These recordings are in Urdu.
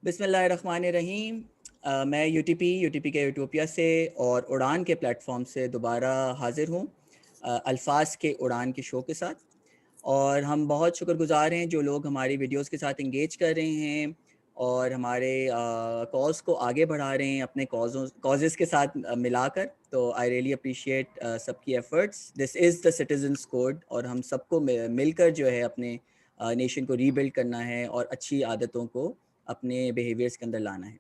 بسم اللہ الرحمن الرحیم۔ میں یو ٹی پی کے یوٹوپیا سے اور اڑان کے پلیٹ فارم سے دوبارہ حاضر ہوں الفاظ کے اڑان کے شو کے ساتھ، اور ہم بہت شکر گزار ہیں جو لوگ ہماری ویڈیوز کے ساتھ انگیج کر رہے ہیں اور ہمارے کاز کو آگے بڑھا رہے ہیں اپنے کازز کے ساتھ ملا کر۔ تو آئی ریئلی اپریشیٹ سب کی efforts. This is the citizens code, اور ہم سب کو مل کر جو ہے اپنے نیشن کو ری بلڈ کرنا ہے اور اچھی عادتوں کو اپنے بیہیویئرس کے اندر لانا ہے۔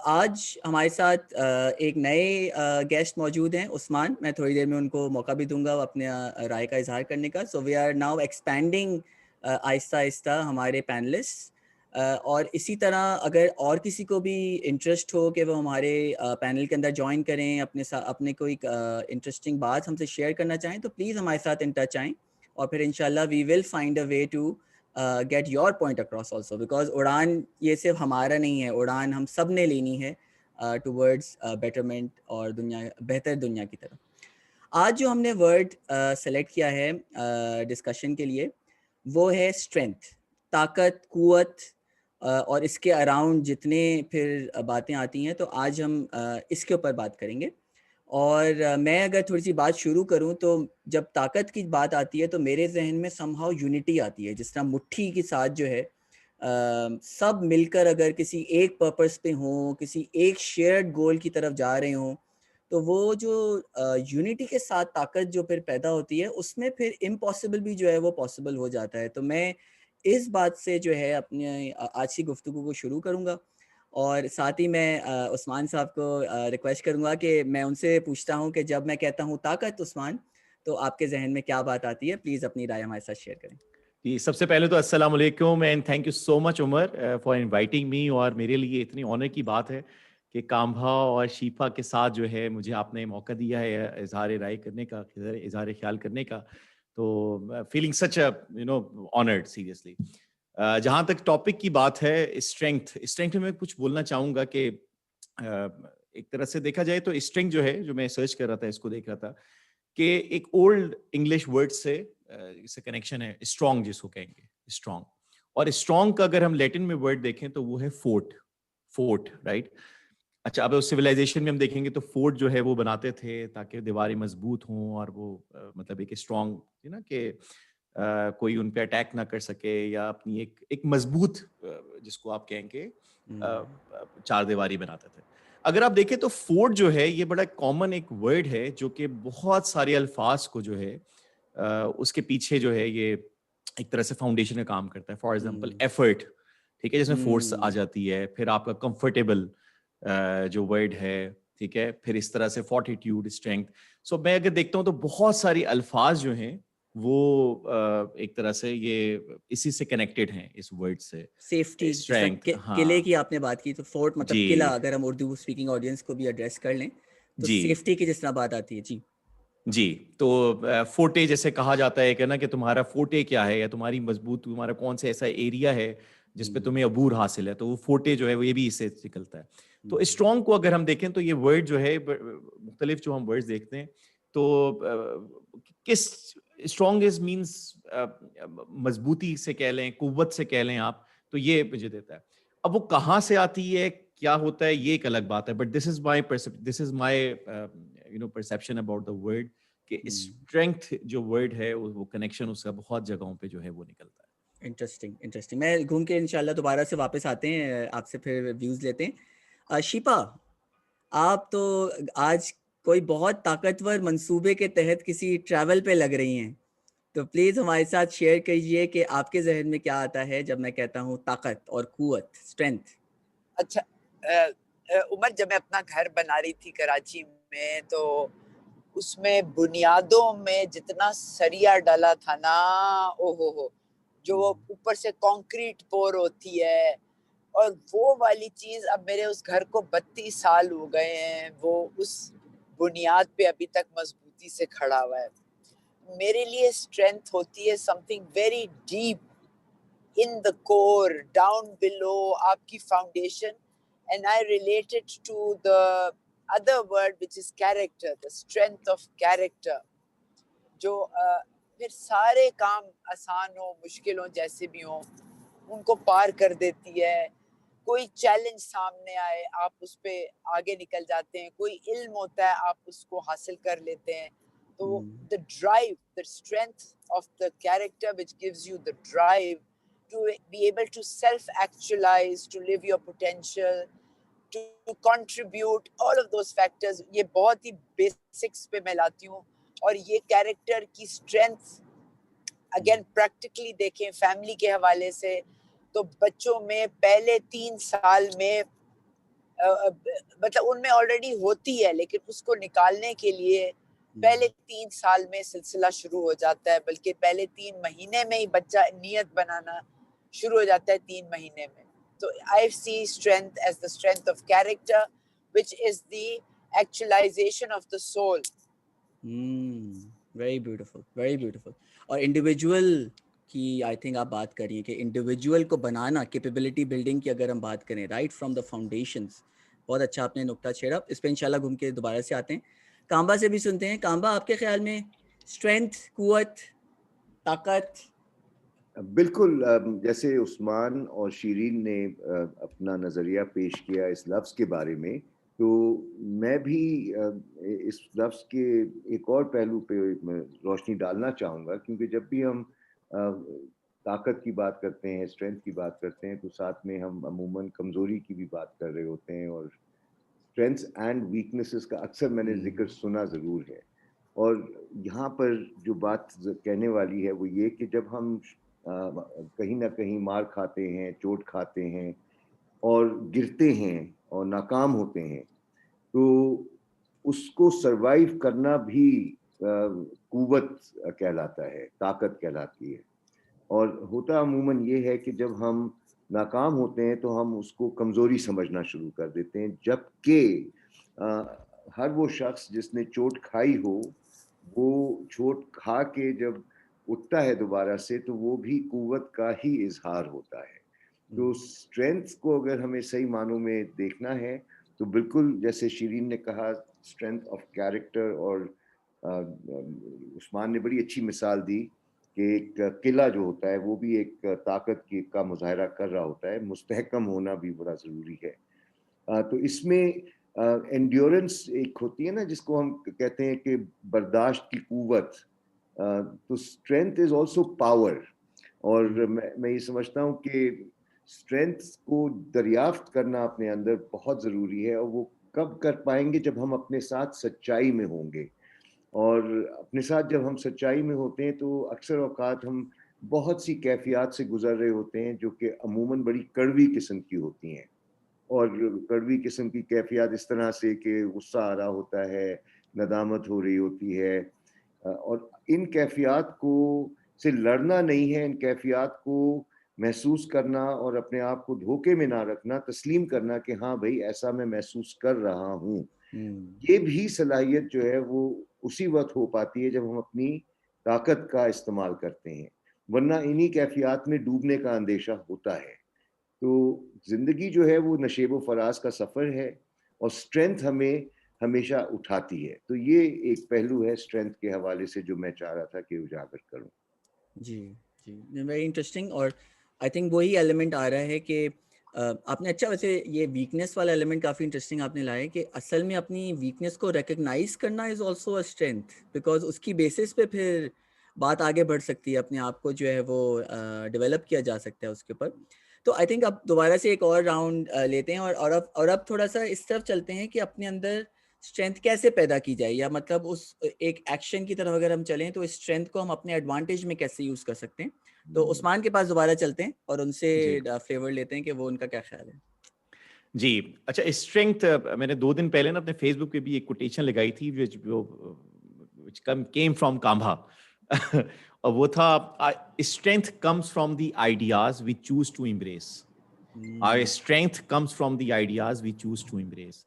آج ہمارے ساتھ ایک نئے گیسٹ موجود ہیں، عثمان۔ میں تھوڑی دیر میں ان کو موقع بھی دوں گا اپنے رائے کا اظہار کرنے کا۔ سو وی آر ناؤ ایکسپینڈنگ آہستہ آہستہ ہمارے پینلسٹ، اور اسی طرح اگر اور کسی کو بھی انٹرسٹ ہو کہ وہ ہمارے پینل کے اندر جوائن کریں، اپنے کوئی انٹرسٹنگ بات ہم سے شیئر کرنا چاہیں، تو پلیز ہمارے ساتھ ان ٹچ آئیں، اور پھر انشاءاللہ we will find a way to get your point across also, because اڑان یہ صرف ہمارا نہیں ہے، اڑان ہم سب نے لینی ہے ٹورڈز بیٹرمنٹ اور بہتر دنیا کی طرف۔ آج جو ہم نے ورڈ سلیکٹ کیا ہے ڈسکشن کے لیے، وہ ہے اسٹرینتھ، طاقت، قوت، اور اس کے اراؤنڈ جتنے پھر باتیں آتی ہیں، تو آج ہم اس کے اوپر بات کریں گے۔ اور میں اگر تھوڑی سی بات شروع کروں تو جب طاقت کی بات آتی ہے تو میرے ذہن میں سم ہاؤ یونٹی آتی ہے، جس طرح مٹھی کے ساتھ جو ہے سب مل کر اگر کسی ایک پرپس پہ ہوں، کسی ایک شیئرڈ گول کی طرف جا رہے ہوں، تو وہ جو یونٹی کے ساتھ طاقت جو پھر پیدا ہوتی ہے، اس میں پھر امپاسبل بھی جو ہے وہ پاسبل ہو جاتا ہے۔ تو میں اس بات سے جو ہے اپنے آج کی گفتگو کو شروع کروں گا، اور ساتھ ہی میں عثمان صاحب کو ریکویسٹ کروں گا کہ میں ان سے پوچھتا ہوں کہ جب میں کہتا ہوں طاقت، عثمان، تو آپ کے ذہن میں کیا بات آتی ہے؟ پلیز اپنی رائے ہمارے ساتھ شیئر کریں۔ جی، سب سے پہلے تو السلام علیکم and thank you so much Umar for inviting me, اور میرے لیے اتنی آنر کی بات ہے کہ کامبھا اور شیفا کے ساتھ جو ہے مجھے آپ نے موقع دیا ہے اظہار رائے کرنے کا، اظہار خیال کرنے کا، تو فیلنگ سچ آنرڈ سیریسلی۔ جہاں تک ٹاپک کی بات ہے، اسٹرینتھ میں کچھ بولنا چاہوں گا کہ ایک طرح سے دیکھا جائے تو اسٹرینتھ جو ہے، جو میں سرچ کر رہا تھا، اس کو دیکھ رہا تھا کہ ایک اولڈ انگلش ورڈ سے اس سے کنیکشن ہے، اسٹرانگ جس کو کہیں گے، اسٹرانگ۔ اور اسٹرانگ کا اگر ہم لیٹن میں ورڈ دیکھیں تو وہ ہے فورٹ، رائٹ؟ اچھا، اب سویلائزیشن میں ہم دیکھیں گے تو فورٹ جو ہے وہ بناتے تھے تاکہ دیواریں مضبوط ہوں، اور وہ مطلب ایک اسٹرانگ نا کہ کوئی ان پہ اٹیک نہ کر سکے، یا اپنی ایک مضبوط جس کو آپ کہیں گے چار دیواری بناتے تھے۔ اگر آپ دیکھیں تو فورٹ جو ہے یہ بڑا کامن ایک ورڈ ہے جو کہ بہت سارے الفاظ کو جو ہے اس کے پیچھے جو ہے یہ ایک طرح سے فاؤنڈیشن کا کام کرتا ہے۔ فار ایگزامپل ایفرٹ، ٹھیک ہے، جس میں فورس آ جاتی ہے۔ پھر آپ کا کمفرٹیبل جو ورڈ ہے، ٹھیک ہے، پھر اس طرح سے فورٹیٹیوڈ، اسٹرینتھ۔ سو میں اگر دیکھتا ہوں تو بہت ساری الفاظ جو ہیں وہ ایک طرح سے یہ اسی سے کنیکٹڈ ہیں، اس ورڈ سے۔ سیفٹی، جس اسٹرینتھ، طرح قلعے ہاں کی آپ نے بات کی، تو فورٹ مطلب جی قلعہ، اگر ہم اردو اسپیکنگ آڈینس کو بھی ایڈریس کر لیں تو جی سیفٹی کی جس طرح بات آتی ہے۔ جی جی، تو فورٹے جیسے کہا جاتا ہے کہ نا کہ تمہارا فورٹے کیا ہے، یا تمہاری مضبوط، تمہارا کون سے ایسا ایریا ہے جس پہ تمہیں عبور حاصل ہے، تو وہ فورٹے جو ہے وہ یہ بھی اس سے نکلتا ہے۔ تو اسٹرانگ کو اگر ہم دیکھیں تو یہ ورڈ جو ہے، مختلف جو ہم ورڈز دیکھتے ہیں تو کس اسٹرانگ از مینس مضبوطی سے کہہ لیں، قوت سے کہہ لیں آپ، تو یہ مجھے دیتا ہے۔ اب وہ کہاں سے آتی ہے، کیا ہوتا ہے، یہ ایک الگ بات ہے، but this is my perception about the word, کہ اسٹرینتھ جو ورڈ ہے وہ کنیکشن اس کا بہت جگہوں پہ جو ہے وہ نکلتا ہے۔ انٹرسٹنگ۔ میں گھوم کے انشاءاللہ دوبارہ سے واپس آتے ہیں، آپ سے پھر ویوز لیتے ہیں۔ شیپا، آپ تو آج کوئی بہت طاقتور منصوبے کے تحت کسی ٹریول پہ لگ رہی ہیں، تو پلیز ہمارے ساتھ شیئر کیجئے کہ آپ کے ذہن میں کیا آتا ہے جب میں کہتا ہوں طاقت اور قوت، اسٹرینتھ۔ اچھا، عمر، جب میں اپنا گھر بنا رہی تھی کراچی میں، تو اس میں بنیادوں میں جتنا سریا ڈالا تھا نا، او ہو، جو اوپر سے کانکریٹ پور ہوتی ہے، اور وہ والی چیز، اب میرے اس گھر کو 32 سال ہو گئے ہیں، وہ اس بنیاد پہ ابھی تک مضبوطی سے کھڑا ہوا ہے۔ میرے لیے اسٹرینتھ ہوتی ہے some thing very deep in the core, down below, آپ کی foundation, and I relate it to the other word which is character, the strength of character, جو پھر سارے کام آسان ہو، مشکل ہوں، جیسے بھی ہوں، ان کو پار کر دیتی ہے۔ کوئی چیلنج سامنے آئے آپ اس پہ آگے نکل جاتے ہیں, کوئی علم ہوتا ہے آپ اس کو حاصل کر لیتے ہیں. تو the drive, the strength of the character which gives you the drive to be able to self-actualize, to live your potential, to contribute, all of those factors, یہ بہت ہی بیسکس پہ میں لاتی ہوں. اور یہ کیریکٹر کی اسٹرینتھ اگین پریکٹیکلی دیکھیں فیملی کے حوالے سے, تو بچوں میں پہلے 3 سال میں مطلب ان میں آلریڈی ہوتی ہے, لیکن اس کو نکالنے کے لیے پہلے 3 سال میں سلسلہ شروع ہو جاتا ہے, بلکہ پہلے 3 مہینے میں ہی بچہ نیت بنانا شروع ہو جاتا ہے 3 مہینے میں. تو I see strength as the strength of character, which is the actualization of the soul. Very beautiful, very beautiful. اور انڈیویجول کی آئی تھنک آپ بات کر رہی ہیں کہ انڈیویجول کو بنانا, کیپیبلٹی بلڈنگ کی اگر ہم بات کریں رائٹ فرام دا فاؤنڈیشنز, بہت اچھا آپ نے نکتہ چھیڑا. اس پہ انشاءاللہ گھوم کے دوبارہ سے آتے ہیں. کامبا سے بھی سنتے ہیں. کامبا, آپ کے خیال میں اسٹرینتھ, قوت, طاقت؟ بالکل جیسے عثمان اور شیرین نے اپنا نظریہ پیش کیا اس لفظ کے بارے میں, تو میں بھی اس لفظ کے ایک اور پہلو پہ روشنی ڈالنا چاہوں گا, کیونکہ جب بھی ہم طاقت کی بات کرتے ہیں, اسٹرینتھ کی بات کرتے ہیں, تو ساتھ میں ہم عموماً کمزوری کی بھی بات کر رہے ہوتے ہیں, اور اسٹرینتھس اینڈ ویکنیسز کا اکثر میں نے ذکر سنا ضرور ہے. اور یہاں پر جو بات کہنے والی ہے وہ یہ کہ جب ہم کہیں نہ کہیں مار کھاتے ہیں, چوٹ کھاتے ہیں اور گرتے ہیں اور ناکام ہوتے ہیں, تو اس کو سروائیو کرنا بھی قوت کہلاتا ہے, طاقت کہلاتی ہے. اور ہوتا عموماً یہ ہے کہ جب ہم ناکام ہوتے ہیں تو ہم اس کو کمزوری سمجھنا شروع کر دیتے ہیں, جبکہ ہر وہ شخص جس نے چوٹ کھائی ہو, وہ چوٹ کھا کے جب اٹھتا ہے دوبارہ سے تو وہ بھی قوت کا ہی اظہار ہوتا ہے. تو اسٹرینتھ کو اگر ہمیں صحیح معنوں میں دیکھنا ہے تو بالکل جیسے شیرین نے کہا, اسٹرینتھ آف کیریکٹر, اور عثمان نے بڑی اچھی مثال دی کہ ایک قلعہ جو ہوتا ہے وہ بھی ایک طاقت کا مظاہرہ کر رہا ہوتا ہے, مستحکم ہونا بھی بڑا ضروری ہے. تو اس میں انڈیورنس ایک ہوتی ہے نا, جس کو ہم کہتے ہیں کہ برداشت کی قوت, تو اسٹرینتھ از آلسو پاور. اور میں یہ سمجھتا ہوں کہ اسٹرینتھ کو دریافت کرنا اپنے اندر بہت ضروری ہے, اور وہ کب کر پائیں گے جب ہم اپنے ساتھ سچائی میں ہوں گے. اور اپنے ساتھ جب ہم سچائی میں ہوتے ہیں تو اکثر اوقات ہم بہت سی کیفیات سے گزر رہے ہوتے ہیں جو کہ عموماً بڑی کڑوی قسم کی ہوتی ہیں. اور کڑوی قسم کی کیفیات اس طرح سے کہ غصہ آ رہا ہوتا ہے, ندامت ہو رہی ہوتی ہے, اور ان کیفیات کو سے لڑنا نہیں ہے, ان کیفیات کو محسوس کرنا اور اپنے آپ کو دھوکے میں نہ رکھنا, تسلیم کرنا کہ ہاں بھائی ایسا میں محسوس کر رہا ہوں. یہ بھی صلاحیت جو ہے وہ اسی وقت ہو پاتی ہے جب ہم اپنی طاقت کا استعمال کرتے ہیں, ورنہ انہی کیفیات میں ڈوبنے کا اندیشہ ہوتا ہے. تو زندگی جو ہے وہ نشیب و فراز کا سفر ہے, اور اسٹرینتھ ہمیں ہمیشہ اٹھاتی ہے. تو یہ ایک پہلو ہے اسٹرینتھ کے حوالے سے جو میں چاہ رہا تھا کہ اجاگر کروں. جی ویری انٹرسٹنگ. اور آئی تھنک وہی ایلیمنٹ آ رہا ہے کہ آپ نے اچھا, ویسے یہ ویکنیس والا ایلیمنٹ کافی انٹرسٹنگ آپ نے لایا کہ اصل میں اپنی ویکنیس کو ریکگنائز کرنا is also a strength, because اس کی بیسس پہ پھر بات آگے بڑھ سکتی ہے, اپنے آپ کو جو ہے وہ ڈیولپ کیا جا سکتا ہے اس کے اوپر. تو آئی تھنک اب دوبارہ سے ایک اور راؤنڈ لیتے ہیں, اور اب تھوڑا سا اس طرف چلتے ہیں کہ اپنے اندر اسٹرینتھ کیسے پیدا کی جائے, یا مطلب اس ایک ایکشن کی طرف اگر ہم چلیں تو اس اسٹرینتھ کو ہم اپنے ایڈوانٹیج میں کیسے یوز کر سکتے ہیں. تو عثمان کے پاس دوبارہ چلتے ہیں اور ان سے فلیور لیتے ہیں کہ وہ ان کا کیا خیال ہے. جی اچھا, اسٹرینتھ میں نے 2 دن پہلے نا اپنے فیس بک پہ بھی ایک کوٹیشن لگائی تھی which came from کامبھا, اور وہ تھا strength comes from the ideas we choose to embrace. Our strength comes from the ideas we choose to embrace.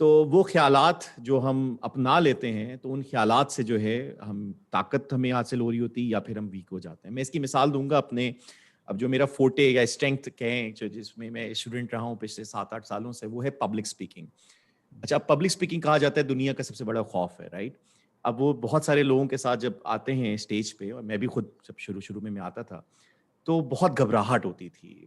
تو وہ خیالات جو ہم اپنا لیتے ہیں تو ان خیالات سے جو ہے ہم طاقت ہمیں حاصل ہو رہی ہوتی ہے یا پھر ہم ویک ہو جاتے ہیں. میں اس کی مثال دوں گا اپنے, اب جو میرا فورٹے یا اسٹرینتھ کہیں جس میں میں اسٹوڈنٹ رہا ہوں پچھلے 7-8 سالوں سے, وہ ہے پبلک اسپیکنگ. اچھا, پبلک اسپیکنگ کہا جاتا ہے دنیا کا سب سے بڑا خوف ہے, رائٹ. اب وہ بہت سارے لوگوں کے ساتھ جب آتے ہیں اسٹیج پہ, اور میں بھی خود جب شروع میں آتا تھا تو بہت گھبراہٹ ہوتی تھی,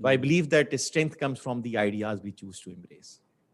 So I believe that strength comes from the ideas we choose to embrace.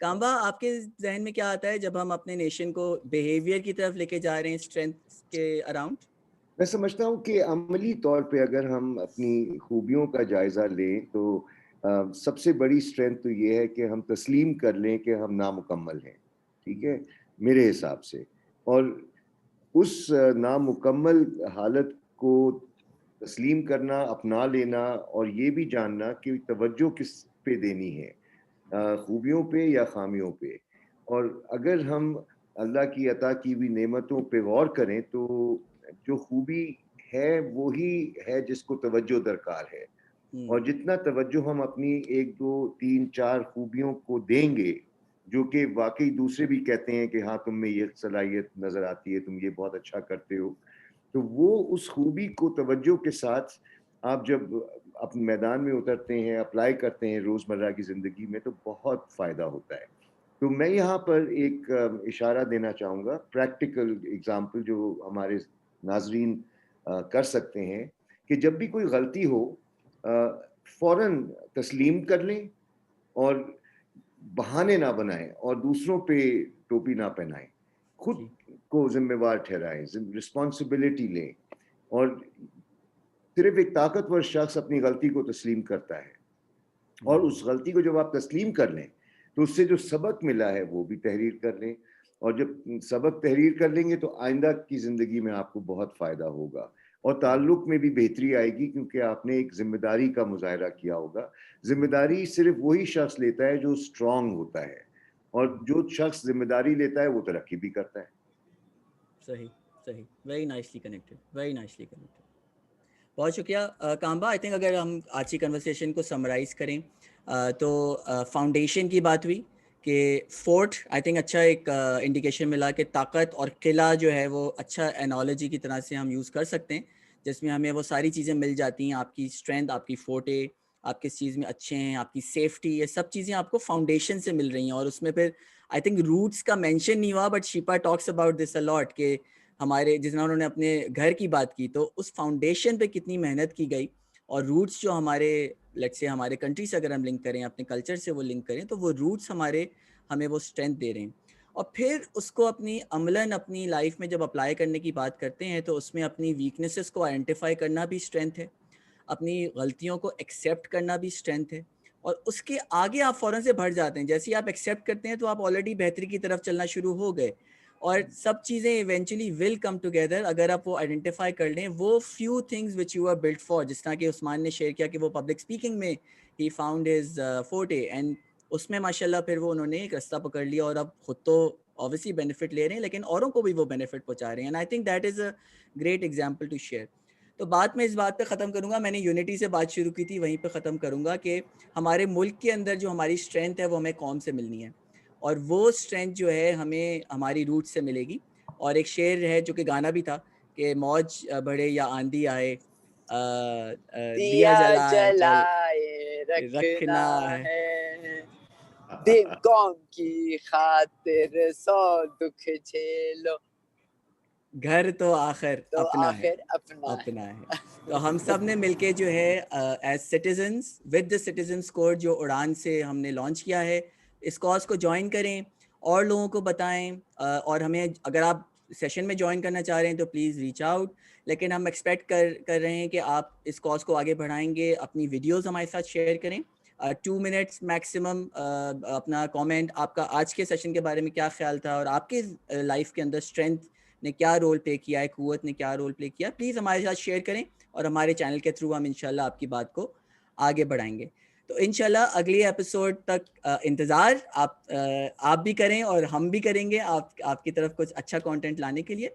کامبا آپ کے ذہن میں کیا آتا ہے جب ہم اپنے نیشن کو بیہیویئر کی طرف لے کے جا رہے ہیں اسٹرینتھ کے اراؤنڈ؟ میں سمجھتا ہوں کہ عملی طور پہ اگر ہم اپنی خوبیوں کا جائزہ لیں تو سب سے بڑی اسٹرینتھ تو یہ ہے کہ ہم تسلیم کر لیں کہ ہم نامکمل ہیں. ٹھیک ہے میرے حساب سے. اور اس نامکمل حالت کو تسلیم کرنا, اپنا لینا, اور یہ بھی جاننا کہ توجہ کس پہ دینی ہے, خوبیوں پہ یا خامیوں پہ. اور اگر ہم اللہ کی عطا کی ہوئی نعمتوں پہ غور کریں تو جو خوبی ہے وہی ہے جس کو توجہ درکار ہے. اور جتنا توجہ ہم اپنی 1 2 3 4 خوبیوں کو دیں گے, جو کہ واقعی دوسرے بھی کہتے ہیں کہ ہاں تم میں یہ صلاحیت نظر آتی ہے, تم یہ بہت اچھا کرتے ہو, تو وہ اس خوبی کو توجہ کے ساتھ آپ جب اپنے میدان میں اترتے ہیں, اپلائی کرتے ہیں روزمرہ کی زندگی میں, تو بہت فائدہ ہوتا ہے. تو میں یہاں پر ایک اشارہ دینا چاہوں گا, پریکٹیکل ایگزامپل جو ہمارے ناظرین کر سکتے ہیں, کہ جب بھی کوئی غلطی ہو فوراً تسلیم کر لیں اور بہانے نہ بنائیں اور دوسروں پہ ٹوپی نہ پہنائیں, خود کو ذمہ وار ٹھہرائیں, رسپانسبلٹی لیں. اور صرف ایک طاقتور شخص اپنی غلطی کو تسلیم کرتا ہے, اور اس غلطی کو جب آپ تسلیم کر لیں تو اس سے جو سبق ملا ہے وہ بھی تحریر کر لیں. اور جب سبق تحریر کر لیں گے تو آئندہ کی زندگی میں آپ کو بہت فائدہ ہوگا, اور تعلق میں بھی بہتری آئے گی, کیونکہ آپ نے ایک ذمہ داری کا مظاہرہ کیا ہوگا. ذمہ داری صرف وہی شخص لیتا ہے جو اسٹرانگ ہوتا ہے, اور جو شخص ذمہ داری لیتا ہے وہ ترقی بھی کرتا ہے. صحیح صحیح, very nicely connected, very nicely connected. بہت شکریہ کامبا. آئی تھنک اگر ہم آج کی کنورسیشن کو سمرائز کریں تو فاؤنڈیشن کی بات ہوئی کہ فورٹ, آئی تھنک اچھا ایک انڈیکیشن ملا کہ طاقت اور قلعہ جو ہے وہ اچھا انالوجی کی طرح سے ہم یوز کر سکتے ہیں, جس میں ہمیں وہ ساری چیزیں مل جاتی ہیں. آپ کی اسٹرینتھ, آپ کی فورٹے, آپ کس چیز میں اچھے ہیں, آپ کی سیفٹی, یہ سب چیزیں آپ کو فاؤنڈیشن سے مل رہی ہیں. اور اس میں پھر آئی تھنک روٹس کا مینشن نہیں ہوا, بٹ شیپا ٹاکس اباؤٹ دس الاٹ کہ ہمارے جس طرح انہوں نے اپنے گھر کی بات کی, تو اس فاؤنڈیشن پہ کتنی محنت کی گئی. اور روٹس جو ہمارے لیٹ سے ہمارے کنٹری سے اگر ہم لنک کریں, اپنے کلچر سے وہ لنک کریں, تو وہ روٹس ہمیں وہ اسٹرینتھ دے رہے ہیں. اور پھر اس کو اپنی عملاً اپنی لائف میں جب اپلائی کرنے کی بات کرتے ہیں تو اس میں اپنی ویکنیسز کو آئیڈینٹیفائی کرنا بھی اسٹرینتھ ہے, اپنی غلطیوں کو ایکسیپٹ کرنا بھی اسٹرینتھ ہے. اور اس کے آگے آپ فوراً سے بڑھ جاتے ہیں. جیسے ہی آپ ایکسیپٹ کرتے ہیں تو آپ آلریڈی بہتری کی طرف چلنا شروع ہو گئے, اور سب چیزیں ایونچولی ول کم ٹوگیدر اگر آپ وہ آئیڈینٹیفائی کر لیں. وہ few things which you are built for, جس طرح کہ عثمان نے شیئر کیا کہ وہ پبلک اسپیکنگ میں he found his forte, and اس میں ماشاء اللہ پھر وہ انہوں نے ایک رستہ پکڑ لیا, اور اب خود تو obviously بینیفٹ لے رہے ہیں لیکن اوروں کو بھی وہ بینیفٹ پہنچا رہے ہیں. And I think that is a great example to share. تو بات میں اس بات پہ ختم کروں گا, میں نے یونٹی سے بات شروع کی تھی, وہیں پہ ختم کروں گا کہ ہمارے ملک کے اندر جو ہماری اسٹرینتھ ہے وہ ہمیں قوم سے ملنی ہے, اور وہ اسٹرینتھ جو ہے ہمیں ہماری روٹ سے ملے گی. اور ایک شعر ہے جو کہ گانا بھی تھا کہ موج بڑھے یا آندھی آئے, دیا جلائے رکھنا ہے, دل قوم کی خاطر 100 دکھ جھیلو, گھر تو آخر تو اپنا ہے, آخر اپنا ہے. تو ہم سب نے مل کے جو ہے as citizens with the citizens code جو اڑان سے ہم نے لانچ کیا ہے, اس کاز کو جوائن کریں, اور لوگوں کو بتائیں. اور ہمیں اگر آپ سیشن میں جوائن کرنا چاہ رہے ہیں تو پلیز ریچ آؤٹ, لیکن ہم ایکسپیکٹ کر رہے ہیں کہ آپ اس کاز کو آگے بڑھائیں گے. اپنی ویڈیوز ہمارے ساتھ شیئر کریں, 2 منٹس میکسیمم اپنا کامنٹ, آپ کا آج کے سیشن کے بارے میں کیا خیال تھا, اور آپ کے لائف کے اندر اسٹرینتھ نے کیا رول پلے کیا ہے, قوت نے کیا رول پلے کیا, پلیز ہمارے ساتھ شیئر کریں, اور ہمارے چینل کے تھرو ہم انشاءاللہ آپ کی بات کو آگے بڑھائیں گے. تو انشاءاللہ اگلی ایپیسوڈ تک انتظار آپ بھی کریں اور ہم بھی کریں گے آپ کی طرف کچھ اچھا کانٹینٹ لانے کے لیے.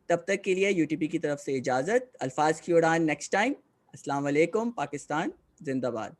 تب تک کے لیے UTP کی طرف سے اجازت. الفاظ کی اڑان نیکسٹ ٹائم. السلام علیکم. پاکستان زندہ باد.